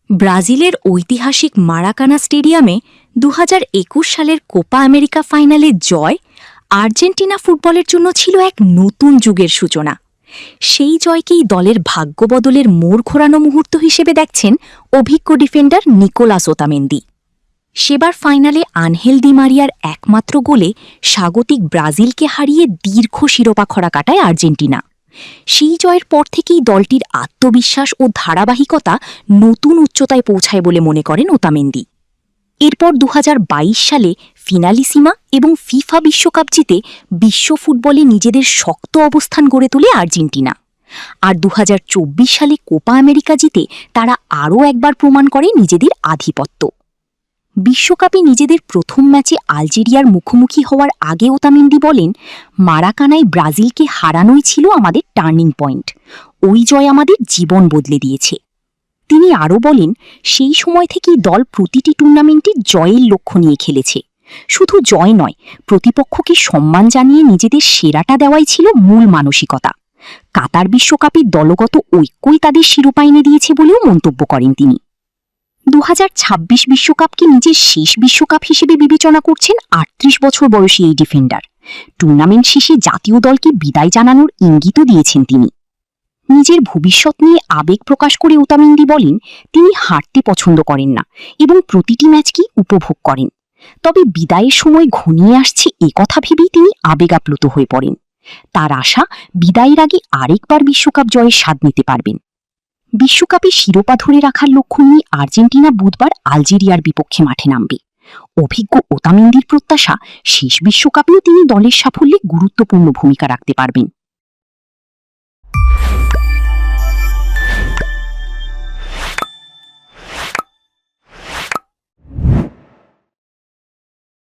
ব্রাজিলের ঐতিহাসিক মারাকানা স্টেডিয়ামে ২০২১ সালের কোপা আমেরিকা ফাইনালে জয় আর্জেন্টিনা ফুটবলের জন্য ছিল এক নতুন যুগের সূচনা। সেই জয়কেই দলের ভাগ্য বদলের মোড় ঘোরানো মুহূর্ত হিসেবে দেখছেন অভিজ্ঞ ডিফেন্ডার নিকোলাস ওতামেন্দি। সেবার ফাইনালে আনহেল দি মারিয়ার একমাত্র গোলে স্বাগতিক ব্রাজিলকে হারিয়ে দীর্ঘ শিরোপা খরা কাটায় আর্জেন্টিনা। সেই জয়ের পর থেকেই দলটির আত্মবিশ্বাস ও ধারাবাহিকতা নতুন উচ্চতায় পৌঁছায় বলে মনে করেন ওতামেন্দি। এরপর ২০২২ সালে ফিনালিসিমা এবং ফিফা বিশ্বকাপ জিতে বিশ্ব ফুটবলে নিজেদের শক্ত অবস্থান গড়ে তোলে আর্জেন্টিনা। আর ২০২৪ সালে কোপা আমেরিকা জিতে তারা আরও একবার প্রমাণ করে নিজেদের আধিপত্য। বিশ্বকাপে নিজেদের প্রথম ম্যাচে আলজেরিয়ার মুখোমুখি হওয়ার আগে ওতামেন্দি বলেন, মারাকানায় ব্রাজিলকে হারানোই ছিল আমাদের টার্নিং পয়েন্ট। ওই জয় আমাদের জীবন বদলে দিয়েছে। তিনি আরও বলেন, সেই সময় থেকেই দল প্রতিটি টুর্নামেন্টে জয়ের লক্ষ্য নিয়ে খেলেছে। শুধু জয় নয়, প্রতিপক্ষকে সম্মান জানিয়ে নিজেদের সেরাটা দেওয়াই ছিল মূল মানসিকতা। কাতার বিশ্বকাপে দলগত ঐক্যই তাদের শিরোপা এনে দিয়েছে বলেও মন্তব্য করেন তিনি। ২০২৬ বিশ্বকাপকে নিজের শেষ বিশ্বকাপ হিসেবে বিবেচনা করছেন ৩৮ বছর বয়সী এই ডিফেন্ডার। টুর্নামেন্ট শেষে জাতীয় দলকে বিদায় জানানোর ইঙ্গিতও দিয়েছেন তিনি। নিজের ভবিষ্যৎ নিয়ে আবেগ প্রকাশ করে ওতামেন্দি বলেন, তিনি হারতে পছন্দ করেন না এবং প্রতিটি ম্যাচকেই উপভোগ করেন। তবে বিদায়ের সময় ঘনিয়ে আসছে কথা ভেবেই তিনি আবেগাপ্লুত হয়ে পড়েন। তার আশা, বিদায়ের আগে আরেকবার বিশ্বকাপ জয়ের স্বাদ নিতে পারবেন। বিশ্বকাপে শিরোপা ধরে রাখার লক্ষ্য নিয়ে আর্জেন্টিনা বুধবার আলজেরিয়ার বিপক্ষে মাঠে নামবে। অভিজ্ঞ ওতামেন্দির প্রত্যাশা, শেষ বিশ্বকাপেও তিনি দলের সাফল্যে গুরুত্বপূর্ণ ভূমিকা রাখতে পারবেন।